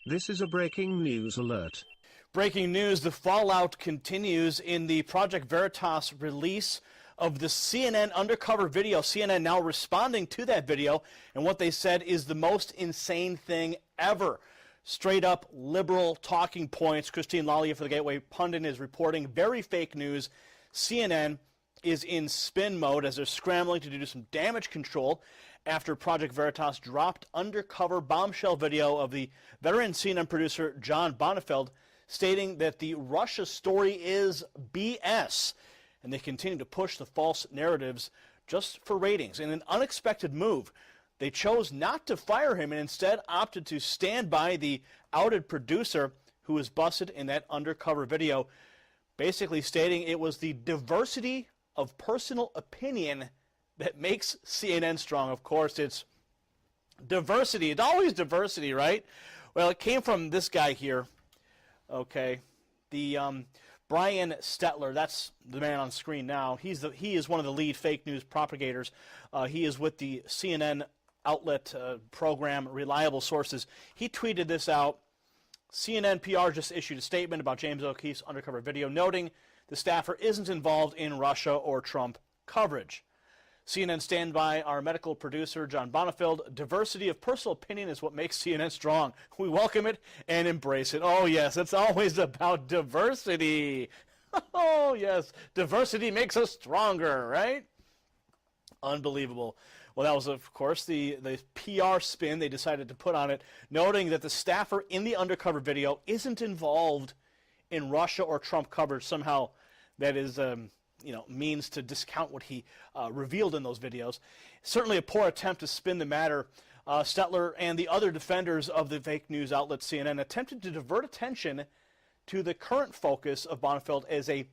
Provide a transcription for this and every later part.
This is a breaking news alert. Breaking news, the fallout continues in the Project Veritas release of the CNN undercover video. CNN now responding to that video, and what they said is the most insane thing ever. Straight up liberal talking points. Christine Lawley for the Gateway Pundit is reporting very fake news. CNN is in spin mode as they're scrambling to do some damage control after Project Veritas dropped undercover bombshell video of the veteran CNN producer John Bonifeld stating that the Russia story is BS. And they continue to push the false narratives just for ratings. In an unexpected move, they chose not to fire him and instead opted to stand by the outed producer who was busted in that undercover video, basically stating it was the diversity of personal opinion that makes CNN strong. Of course, it's diversity. It's always diversity, right? Well, it came from this guy here. Okay, the Brian Stetler, that's the man on screen now. He is one of the lead fake news propagators. He is with the CNN outlet program, Reliable Sources. He tweeted this out. CNN PR just issued a statement about James O'Keefe's undercover video, noting the staffer isn't involved in Russia or Trump coverage. CNN stand by our medical producer, John Bonifeld. Diversity of personal opinion is what makes CNN strong. We welcome it and embrace it. Oh, yes, it's always about diversity. Oh, yes, diversity makes us stronger, right? Unbelievable. Well, that was, of course, the PR spin they decided to put on it, noting that the staffer in the undercover video isn't involved in Russia or Trump coverage. Somehow that is means to discount what he revealed in those videos. Certainly a poor attempt to spin the matter. Stetler and the other defenders of the fake news outlet CNN attempted to divert attention to the current focus of Bonifeld as a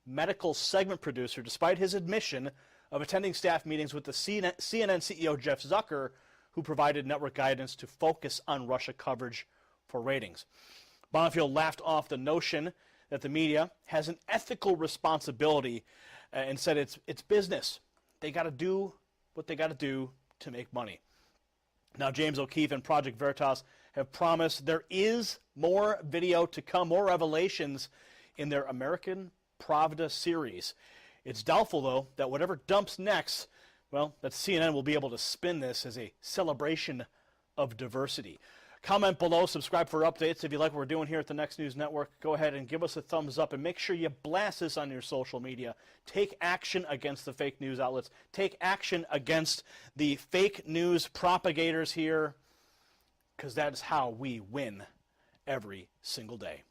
medical segment producer, despite his admission of attending staff meetings with the CNN CEO Jeff Zucker, who provided network guidance to focus on Russia coverage for ratings. Bonifeld laughed off the notion that the media has an ethical responsibility and said it's business. They got to do what they got to do to make money. Now, James O'Keefe and Project Veritas have promised there is more video to come, more revelations in their American Pravda series. It's doubtful, though, that whatever dumps next, well, that CNN will be able to spin this as a celebration of diversity. Comment below, subscribe for updates. If you like what we're doing here at the Next News Network, go ahead and give us a thumbs up and make sure you blast this on your social media. Take action against the fake news outlets. Take action against the fake news propagators here, because that is how we win every single day.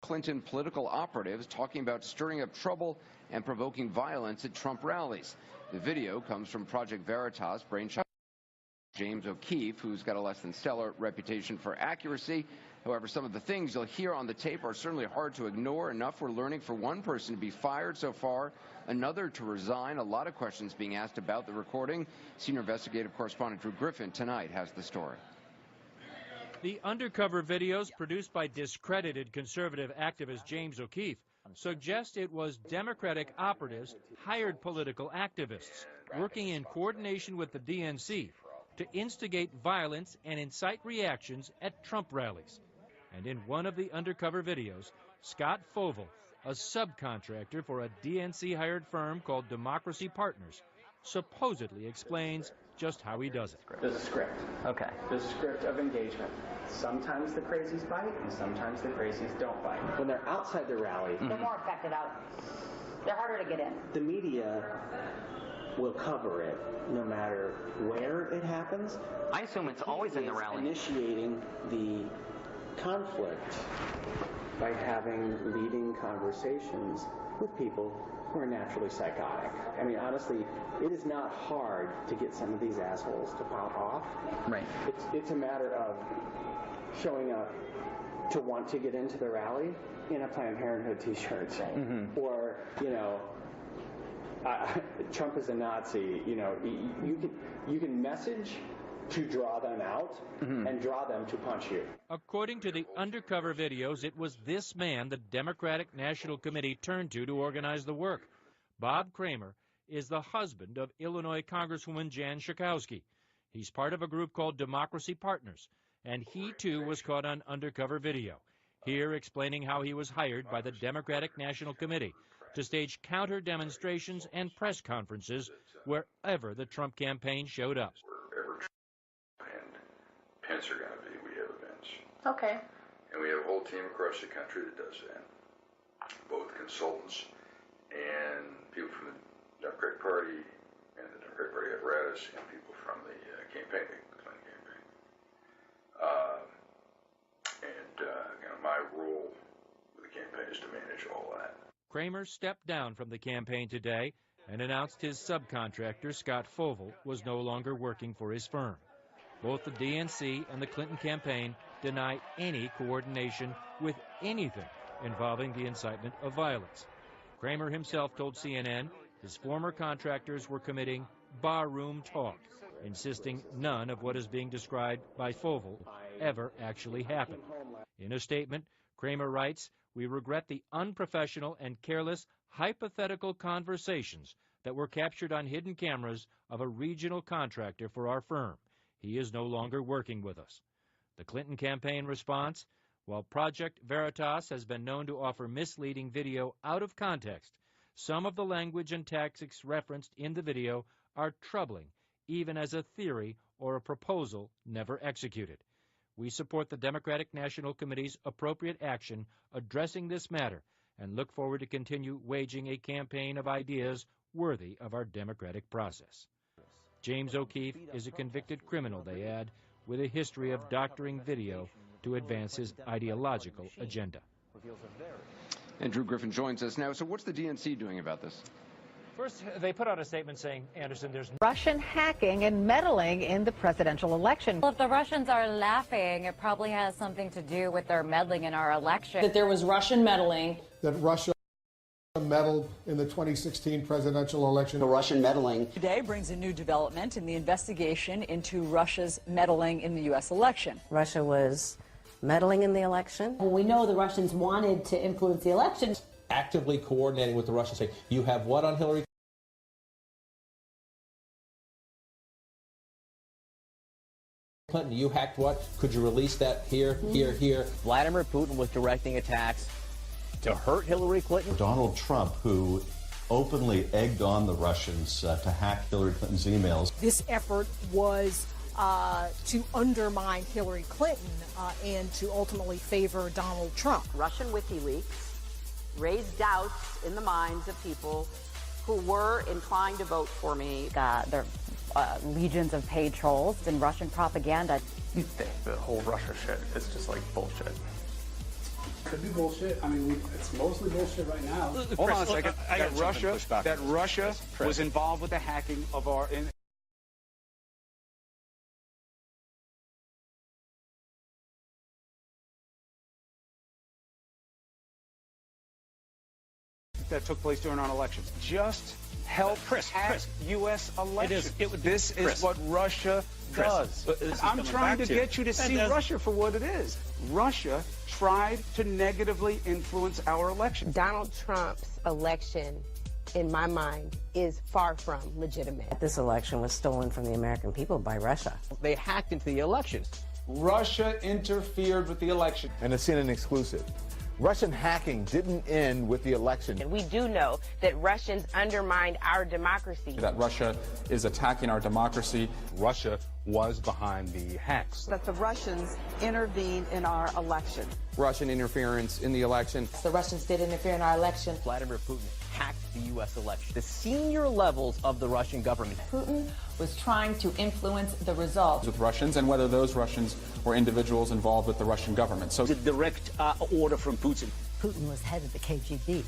Clinton political operatives talking about stirring up trouble and provoking violence at Trump rallies. The video comes from Project Veritas brainchild James O'Keefe, who's got a less than stellar reputation for accuracy. However, some of the things you'll hear on the tape are certainly hard to ignore. Enough we're learning for one person to be fired so far, another to resign. A lot of questions being asked about the recording. Senior investigative correspondent Drew Griffin tonight has the story. The undercover videos produced by discredited conservative activist James O'Keefe suggest it was Democratic operatives, hired political activists, working in coordination with the DNC to instigate violence and incite reactions at Trump rallies. And in one of the undercover videos, Scott Fovel, a subcontractor for a DNC-hired firm called Democracy Partners, supposedly explains just how he does it. The script. Okay. The script of engagement. Sometimes the crazies bite, and sometimes the crazies don't bite. When they're outside the rally, they're more affected out. They're harder to get in. The media will cover it no matter where it happens. I assume it's always in the rally. Initiating the conflict by having leading conversations with people who are naturally psychotic. I mean, honestly, it is not hard to get some of these assholes to pop off. Right. It's a matter of showing up to want to get into the rally in a Planned Parenthood t-shirt, or, Trump is a Nazi. You can message to draw them out and draw them to punch you. According to the undercover videos, it was this man the Democratic National Committee turned to organize the work. Bob Kramer is the husband of Illinois Congresswoman Jan Schakowsky. He's part of a group called Democracy Partners, and he too was caught on undercover video, here explaining how he was hired by the Democratic National Committee to stage counter-demonstrations and press conferences wherever the Trump campaign showed up. Wherever Trump and Pence are going to be, we have events. Okay. And we have a whole team across the country that does that. Both consultants and people from the Democratic Party and the Democratic Party apparatus and people from the campaign, the Clinton campaign. My role with the campaign is to manage all that. Kramer stepped down from the campaign today and announced his subcontractor, Scott Fovel, was no longer working for his firm. Both the DNC and the Clinton campaign deny any coordination with anything involving the incitement of violence. Kramer himself told CNN his former contractors were committing barroom talk, insisting none of what is being described by Fovel ever actually happened. In a statement, Kramer writes, "We regret the unprofessional and careless hypothetical conversations that were captured on hidden cameras of a regional contractor for our firm. He is no longer working with us." The Clinton campaign response, while Project Veritas has been known to offer misleading video out of context, some of the language and tactics referenced in the video are troubling, even as a theory or a proposal never executed. We support the Democratic National Committee's appropriate action addressing this matter and look forward to continue waging a campaign of ideas worthy of our democratic process. James O'Keefe is a convicted criminal, they add, with a history of doctoring video to advance his ideological agenda. And Drew Griffin joins us now. So what's the DNC doing about this? First, they put out a statement saying, Anderson, there's Russian hacking and meddling in the presidential election. Well, if the Russians are laughing, it probably has something to do with their meddling in our election. That there was Russian meddling. That Russia meddled in the 2016 presidential election. The Russian meddling. Today brings a new development in the investigation into Russia's meddling in the U.S. election. Russia was meddling in the election. Well, we know the Russians wanted to influence the election. Actively coordinating with the Russians, saying, you have what on Hillary Clinton? You hacked what? Could you release that here, here? Vladimir Putin was directing attacks to hurt Hillary Clinton. Donald Trump, who openly egged on the Russians to hack Hillary Clinton's emails. This effort was to undermine Hillary Clinton and to ultimately favor Donald Trump. Russian WikiLeaks raised doubts in the minds of people who were inclined to vote for me. There are legions of paid trolls and Russian propaganda. You think the whole Russia shit is just like bullshit? Could be bullshit. I mean, it's mostly bullshit right now. Hold on a second. That Russia was involved with the hacking of our. That took place during our elections. Just help hack U.S. elections. This is what Russia does. I'm trying to get you to see Russia for what it is. Russia tried to negatively influence our election. Donald Trump's election, in my mind, is far from legitimate. This election was stolen from the American people by Russia. They hacked into the election. Russia interfered with the election. And a CNN exclusive. Russian hacking didn't end with the election. And we do know that Russians undermined our democracy. That Russia is attacking our democracy. Russia was behind the hacks. That the Russians intervened in our election. Russian interference in the election. The Russians did interfere in our election. Vladimir Putin hacked the U.S. election. The senior levels of the Russian government. Putin was trying to influence the results. With Russians and whether those Russians were individuals involved with the Russian government. So the direct order from Putin. Putin was head of the KGB.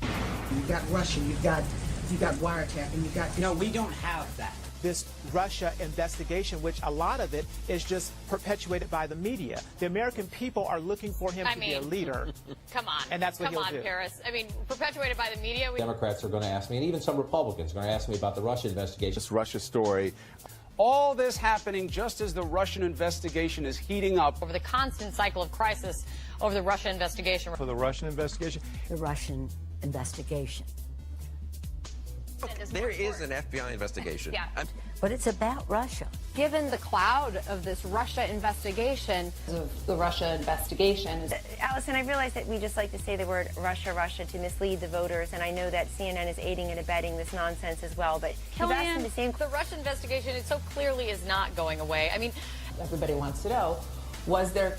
You got Russia, you got wiretapping, you got... No, we don't have that. This Russia investigation, which a lot of it is just perpetuated by the media. The American people are looking for him to be a leader. Come on. And that's what he'll do. Come on, Paris. I mean, perpetuated by the media. Democrats are going to ask me, and even some Republicans are going to ask me about the Russia investigation. This Russia story. All this happening just as the Russian investigation is heating up. Over the constant cycle of crisis over the Russia investigation. For the Russian investigation? The Russian investigation. There is an FBI investigation. Yeah. But it's about Russia. Given the cloud of this Russia investigation, The Russia investigation. Allison, I realize that we just like to say the word Russia, Russia to mislead the voters, and I know that CNN is aiding and abetting this nonsense as well, but you've asked them the same. the Russia investigation, it so clearly is not going away. I mean, Everybody wants to know, was there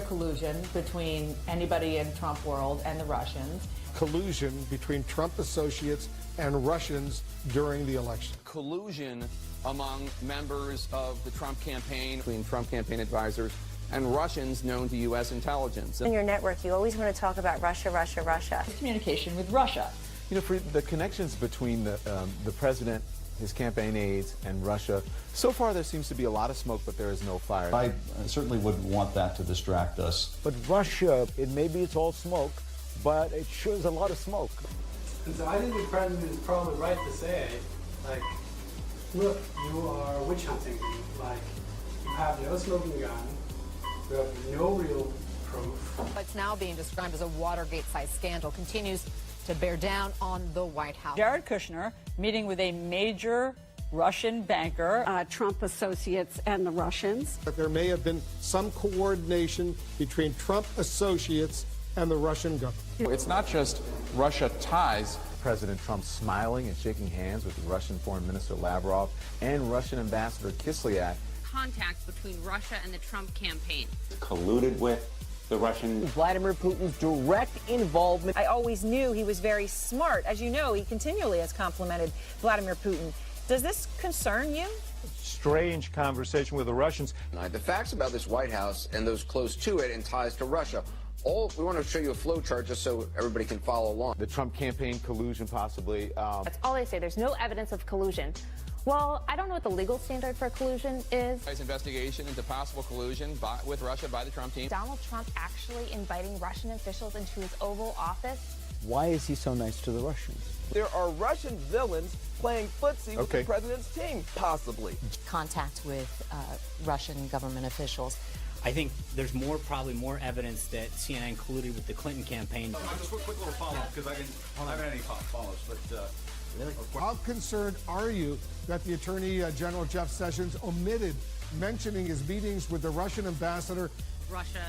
collusion between anybody in Trump world and the Russians? Collusion between Trump associates and Russians during the election. Collusion among members of the Trump campaign, between Trump campaign advisors and Russians known to U.S. intelligence. On your network, you always want to talk about Russia, Russia, Russia. Communication with Russia. You know, for the connections between the president, his campaign aides, and Russia, so far there seems to be a lot of smoke, but there is no fire. I certainly wouldn't want that to distract us. But Russia, maybe it's all smoke, but it sure is a lot of smoke. And so I think the president is probably right to say, like, look, you are witch hunting. Like, you have no smoking gun, you have no real proof. what's now being described as a Watergate-sized scandal continues to bear down on the White House. Jared Kushner meeting with a major Russian banker. Trump associates and the Russians. But there may have been some coordination between Trump associates and the Russian government. It's not just Russia ties. President Trump smiling and shaking hands with Russian Foreign Minister Lavrov and Russian Ambassador Kislyak. Contacts between Russia and the Trump campaign. Colluded with the Russian. Vladimir Putin's direct involvement. I always knew he was very smart. As you know, he continually has complimented Vladimir Putin. Does this concern you? Strange conversation with the Russians. The facts about this White House and those close to it and ties to Russia. We want to show you a flow chart just so everybody can follow along. The Trump campaign collusion, possibly. That's all they say. There's no evidence of collusion. Well, I don't know what the legal standard for collusion is. Investigation into possible collusion with Russia by the Trump team. Donald Trump actually inviting Russian officials into his Oval Office? Why is he so nice to the Russians? There are Russian villains playing footsie with the president's team, possibly. Contact with Russian government officials. I think there's probably more evidence that CNN colluded with the Clinton campaign. Just a quick little follow-up, because I haven't had any follow-ups, but... How concerned are you that the Attorney General Jeff Sessions omitted mentioning his meetings with the Russian ambassador? Russia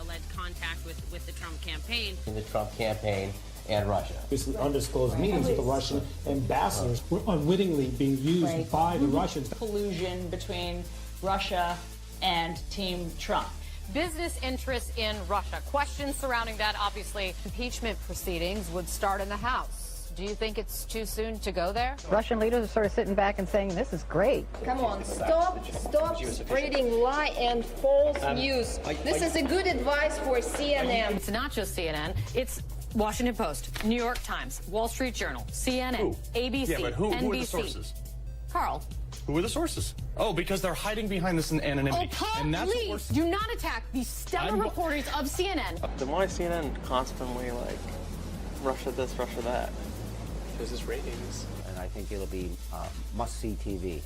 alleged contact with the Trump campaign. In the Trump campaign and Russia. Undisclosed meetings with the Russian ambassadors were unwittingly being used by the Russians. Collusion between Russia and Team Trump. Business interests in Russia. Questions surrounding that, obviously. Impeachment proceedings would start in the House. Do you think it's too soon to go there? Russian leaders are sort of sitting back and saying, this is great. Come on, stop spreading lie and false news. This is a good advice for CNN. It's not just CNN. It's Washington Post, New York Times, Wall Street Journal, CNN, ABC, yeah, but who NBC. are the sources? Carl. Who are the sources? Oh, because they're hiding behind this anonymity. And that's please do not attack the stellar reporters of CNN. Then why is CNN constantly like Russia this, Russia that? Because it's ratings. And I think it'll be must-see TV.